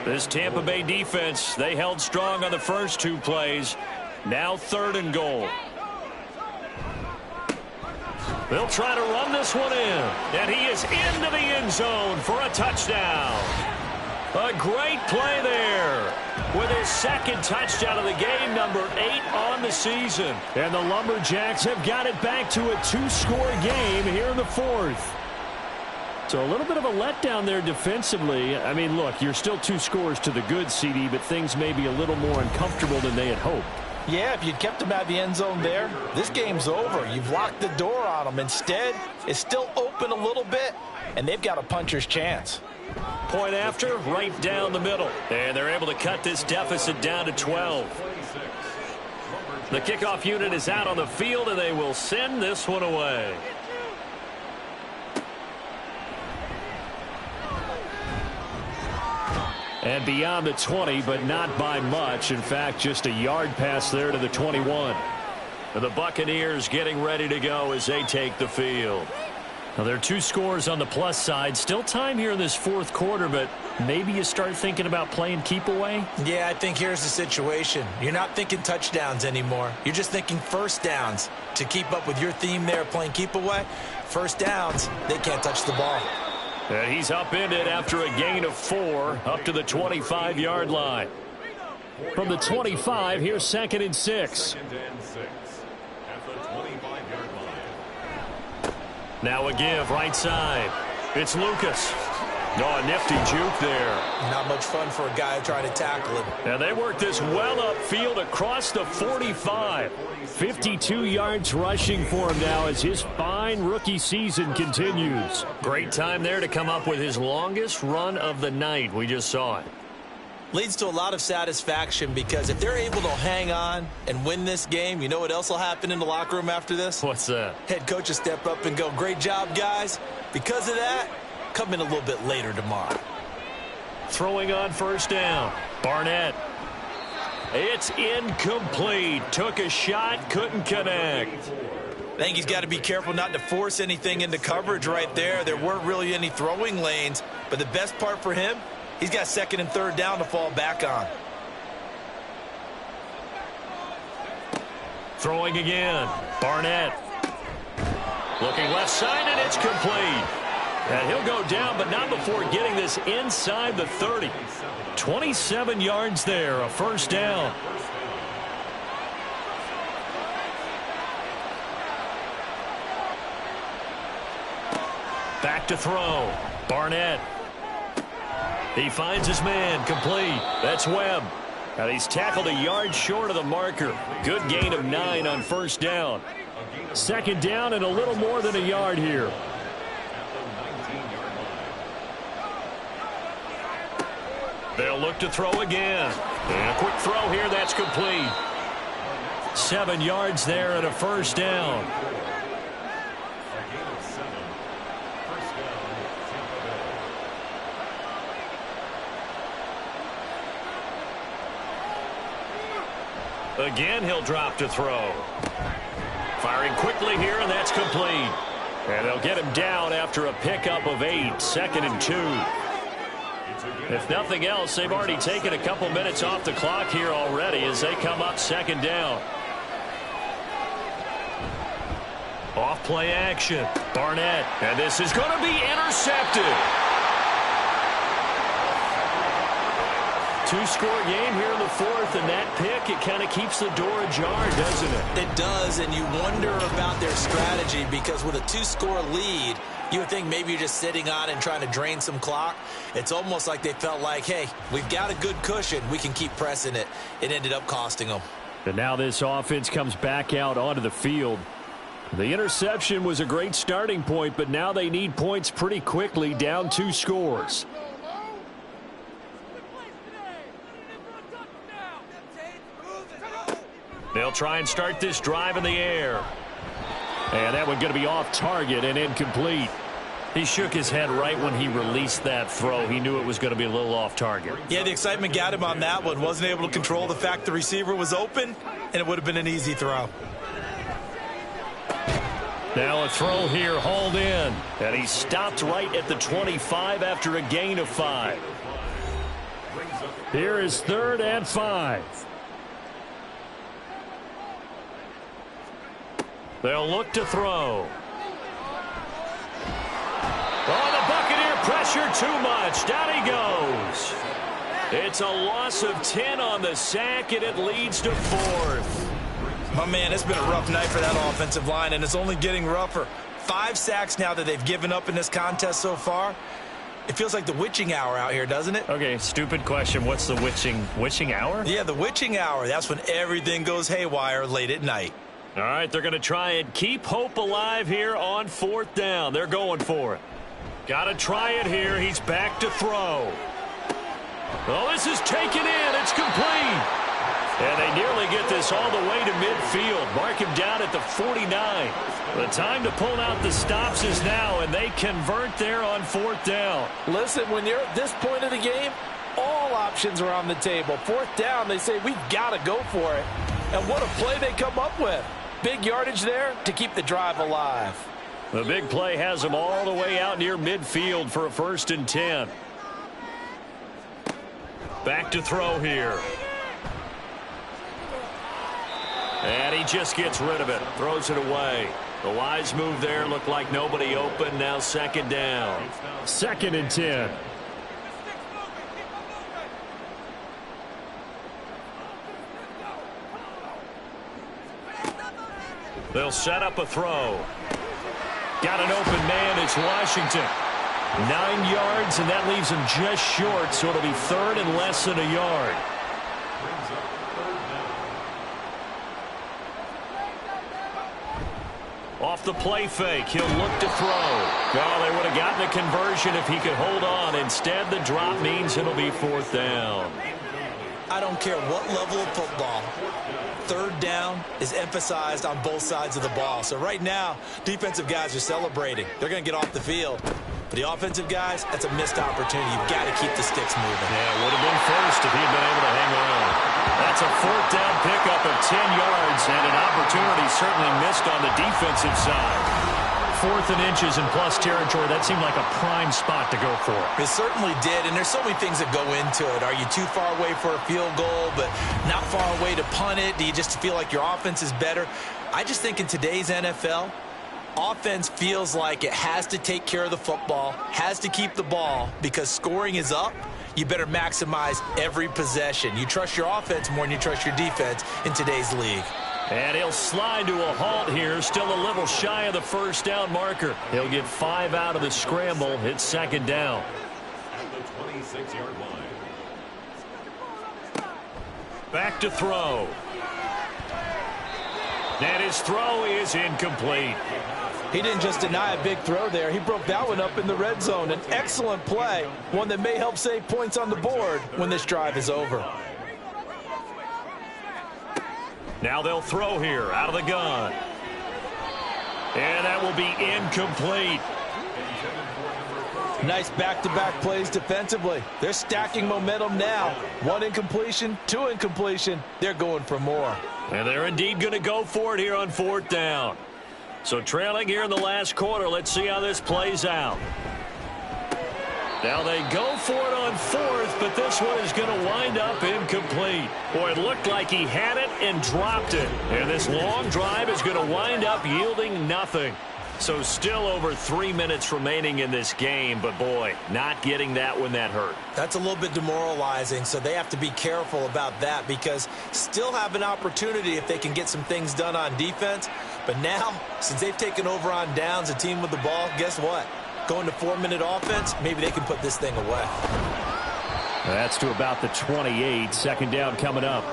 This Tampa Bay defense, they held strong on the first 2 plays. Now 3rd and goal. They'll try to run this one in. And he is into the end zone for a touchdown. A great play there with his 2nd touchdown of the game, number 8 on the season. And the Lumberjacks have got it back to a 2-score game here in the 4th. So a little bit of a letdown there defensively. I mean, look, you're still 2 scores to the good, CD, but things may be a little more uncomfortable than they had hoped. Yeah, if you'd kept them out of the end zone there, this game's over. You've locked the door on them. Instead, it's still open a little bit, and they've got a puncher's chance. Point after, right down the middle. And they're able to cut this deficit down to 12. The kickoff unit is out on the field, and they will send this one away. And beyond the 20, but not by much. In fact, just a yard pass there to the 21. The Buccaneers getting ready to go as they take the field. Now, there are 2 scores on the plus side. Still time here in this fourth quarter, but maybe you start thinking about playing keep away? Yeah, I think here's the situation. You're not thinking touchdowns anymore. You're just thinking first downs. To keep up with your theme there, playing keep away, first downs, they can't touch the ball. And he's upended after a gain of 4 up to the 25-yard line. From the 25, here's 2nd and 6. 2nd and 6 at the 25-yard line. Now a give right side. It's Lucas. Oh, a nifty juke there. Not much fun for a guy trying to tackle him. And they work this well upfield across the 45. 52 yards rushing for him now as his fine rookie season continues. Great time there to come up with his longest run of the night. We just saw it. Leads to a lot of satisfaction because if they're able to hang on and win this game, you know what else will happen in the locker room after this? What's that? Head coach will step up and go, great job, guys. Because of that, come in a little bit later tomorrow. Throwing on first down. Barnett. It's incomplete. Took a shot, couldn't connect. I think he's got to be careful not to force anything into coverage right there. There weren't really any throwing lanes, but the best part for him, he's got 2nd and 3rd down to fall back on. Throwing again. Barnett. Looking left side, and it's complete. And he'll go down, but not before getting this inside the 30. 27 yards there, a first down. Back to throw. Barnett. He finds his man, complete. That's Webb. And he's tackled a yard short of the marker. Good gain of 9 on first down. 2nd down and a little more than a yard here. They'll look to throw again. And a quick throw here, that's complete. 7 yards there and a first down. Again, he'll drop to throw. Firing quickly here, and that's complete. And they'll get him down after a pickup of 8, 2nd and 2. If nothing else, they've already taken a couple minutes off the clock here already as they come up 2nd down. Off play action. Barnett. And this is going to be intercepted. 2-score game here in the 4th, and that pick, it kind of keeps the door ajar, doesn't it? It does, and you wonder about their strategy because with a 2-score lead, you would think maybe you're just sitting on and trying to drain some clock. It's almost like they felt like, hey, we've got a good cushion. We can keep pressing it. It ended up costing them. And now this offense comes back out onto the field. The interception was a great starting point, but now they need points pretty quickly, down 2 scores. They'll try and start this drive in the air. And that one going to be off target and incomplete. He shook his head right when he released that throw. He knew it was going to be a little off target. Yeah, the excitement got him on that one. Wasn't able to control the fact the receiver was open, and it would have been an easy throw. Now a throw here, hauled in. And he stopped right at the 25 after a gain of 5. Here is 3rd and 5. They'll look to throw. Oh, the Buccaneer pressure too much. Down he goes. It's a loss of 10 on the sack, and it leads to 4th. My man, it's been a rough night for that offensive line, and it's only getting rougher. 5 sacks now that they've given up in this contest so far. It feels like the witching hour out here, doesn't it? Okay, stupid question. What's the witching hour? Yeah, the witching hour. That's when everything goes haywire late at night. All right, they're going to try and keep hope alive here on 4th down. They're going for it. Got to try it here. He's back to throw. Oh, this is taken in. It's complete. And they nearly get this all the way to midfield. Mark him down at the 49. The time to pull out the stops is now, and they convert there on 4th down. Listen, when you're at this point of the game, all options are on the table. 4th down, they say, we've got to go for it. And what a play they come up with. Big yardage there to keep the drive alive. The big play has them all the way out near midfield for a 1st and 10. Back to throw here. And he just gets rid of it. Throws it away. The wise move there. Looked like nobody open. Now 2nd down. 2nd and 10. They'll set up a throw. Got an open man. It's Washington. 9 yards, and that leaves him just short, so it'll be 3rd and less than a yard. Off the play fake, he'll look to throw. Well, they would have gotten a conversion if he could hold on. Instead, the drop means it'll be 4th down. I don't care what level of football. 3rd down is emphasized on both sides of the ball. So right now, defensive guys are celebrating. They're going to get off the field. For the offensive guys, that's a missed opportunity. You've got to keep the sticks moving. Yeah, it would have been first if he'd been able to hang around. That's a 4th down pickup of 10 yards, and an opportunity certainly missed on the defensive side. 4th and inches in plus territory, that seemed like a prime spot to go for. It certainly did, and there's so many things that go into it. Are you too far away for a field goal, but not far away to punt it? Do you just feel like your offense is better? I just think in today's NFL, offense feels like it has to take care of the football, has to keep the ball, because scoring is up. You better maximize every possession. You trust your offense more than you trust your defense in today's league. And he'll slide to a halt here, still a little shy of the 1st down marker. He'll get 5 out of the scramble. It's 2nd down. At the 26-yard line. Back to throw. And his throw is incomplete. He didn't just deny a big throw there. He broke that one up in the red zone. An excellent play, one that may help save points on the board when this drive is over. Now they'll throw here out of the gun. And that will be incomplete. Nice back-to-back plays defensively. They're stacking momentum now. 1 incompletion, 2 incompletion. They're going for more. And they're indeed going to go for it here on 4th down. So trailing here in the last quarter. Let's see how this plays out. Now they go for it on 4th, but this one is going to wind up incomplete. Boy, it looked like he had it and dropped it. And this long drive is going to wind up yielding nothing. So still over 3 minutes remaining in this game, but boy, not getting that when that hurt. That's a little bit demoralizing, so they have to be careful about that because still have an opportunity if they can get some things done on defense. But now, since they've taken over on downs, a team with the ball, guess what? Going to 4-minute offense, maybe they can put this thing away. That's to about the 28. 2nd down coming up.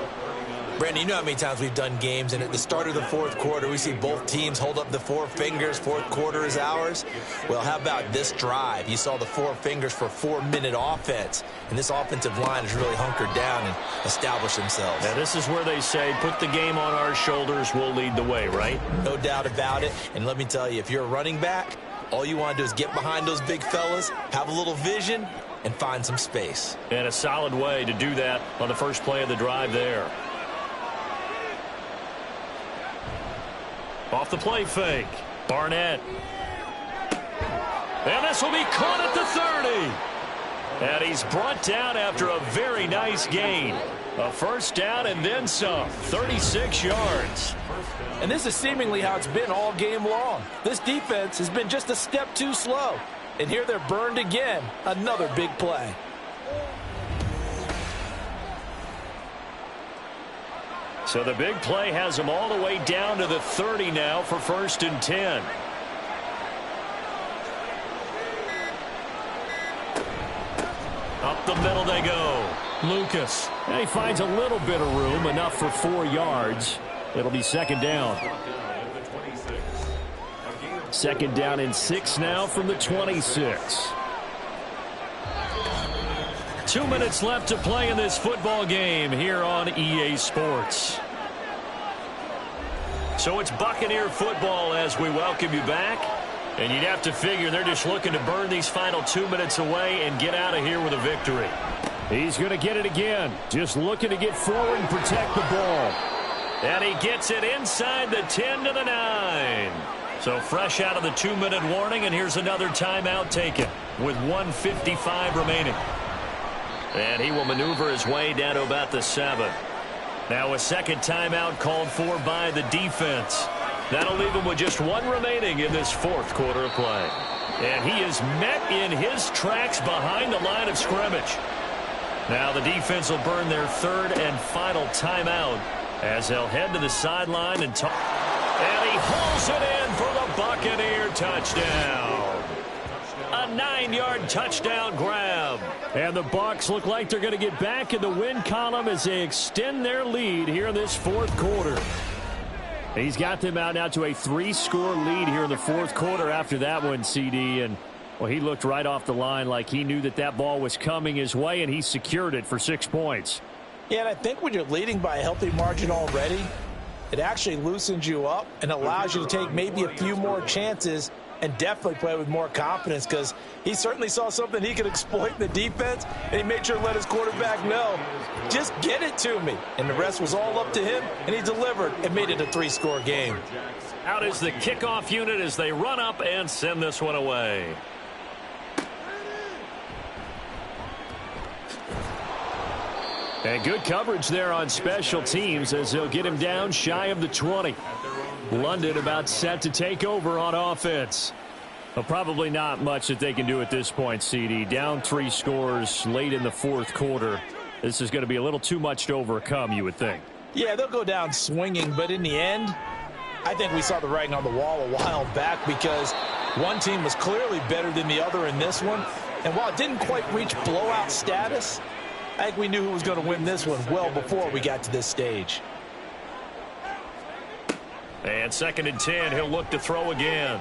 Brandon, you know how many times we've done games, and at the start of the 4th quarter, we see both teams hold up the 4 fingers. 4th quarter is ours. Well, how about this drive? You saw the 4 fingers for 4-minute offense, and this offensive line has really hunkered down and established themselves. Now, this is where they say, put the game on our shoulders, we'll lead the way, right? No doubt about it. And let me tell you, if you're a running back, all you want to do is get behind those big fellas, have a little vision, and find some space. And a solid way to do that on the first play of the drive there. Off the play fake. Barnett. And this will be caught at the 30. And he's brought down after a very nice gain. A 1st down and then some. 36 yards. And this is seemingly how it's been all game long. This defense has been just a step too slow. And here they're burned again. Another big play. So the big play has them all the way down to the 30 now for 1st and 10. Up the middle they go. Lucas. And he finds a little bit of room, enough for 4 yards. It'll be 2nd down. 2nd down and 6 now from the 26. 2 minutes left to play in this football game here on EA Sports. So it's Buccaneer football as we welcome you back. And you'd have to figure they're just looking to burn these final 2 minutes away and get out of here with a victory. He's going to get it again. Just looking to get forward and protect the ball. And he gets it inside the 10 to the 9. So fresh out of the 2-minute warning, and here's another timeout taken with 1:55 remaining. And he will maneuver his way down to about the 7. Now a second timeout called for by the defense. That'll leave him with just 1 remaining in this fourth quarter of play. And he is met in his tracks behind the line of scrimmage. Now the defense will burn their third and final timeout as they'll head to the sideline and talk. And he hauls it in for the Buccaneer touchdown. A 9-yard touchdown grab. And the Bucs look like they're going to get back in the win column as they extend their lead here in this fourth quarter. He's got them out now to a 3-score lead here in the fourth quarter after that one, CD. And, well, he looked right off the line like he knew that ball was coming his way, and he secured it for 6 points. Yeah, and I think when you're leading by a healthy margin already, it actually loosens you up and allows you to take maybe a few more chances and definitely play with more confidence, because he certainly saw something he could exploit in the defense, and he made sure to let his quarterback know, just get it to me. And the rest was all up to him, and he delivered and made it a 3-score game. Out is the kickoff unit as they run up and send this one away. And good coverage there on special teams as they'll get him down shy of the 20. London about set to take over on offense. Well, probably not much that they can do at this point, CD. Down 3 scores late in the fourth quarter. This is going to be a little too much to overcome, you would think. Yeah, they'll go down swinging, but in the end, I think we saw the writing on the wall a while back, because one team was clearly better than the other in this one. And while it didn't quite reach blowout status, I think we knew who was going to win this one well before we got to this stage. And 2nd and 10, he'll look to throw again.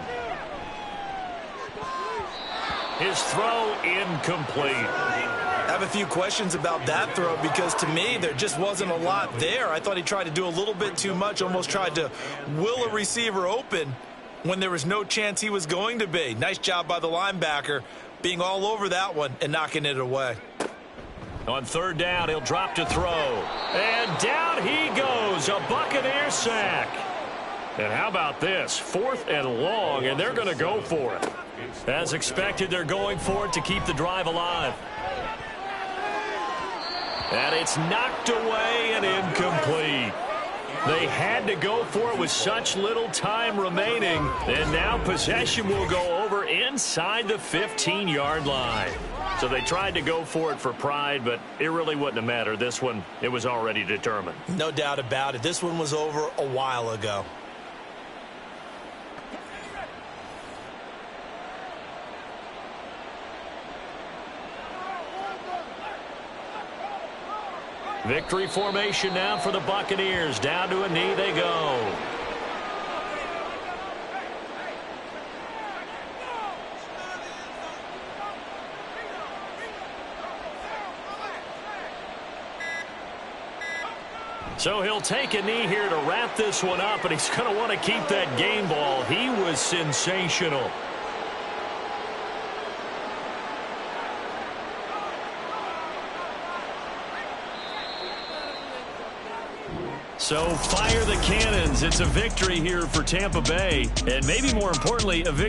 His throw incomplete. I have a few questions about that throw, because to me there just wasn't a lot there. I thought he tried to do a little bit too much, almost tried to will a receiver open when there was no chance he was going to be. Nice job by the linebacker being all over that one and knocking it away. On 3rd down, he'll drop to throw. And down he goes, a Buccaneer sack. And how about this? 4th and long, and they're going to go for it. As expected, they're going for it to keep the drive alive. And it's knocked away and incomplete. They had to go for it with such little time remaining. And now possession will go over inside the 15-yard line. So they tried to go for it for pride, but it really wouldn't have mattered. This one, it was already determined. No doubt about it. This one was over a while ago. Victory formation now for the Buccaneers. Down to a knee they go. So he'll take a knee here to wrap this one up, and he's going to want to keep that game ball. He was sensational. So fire the cannons. It's a victory here for Tampa Bay, and maybe more importantly, a victory.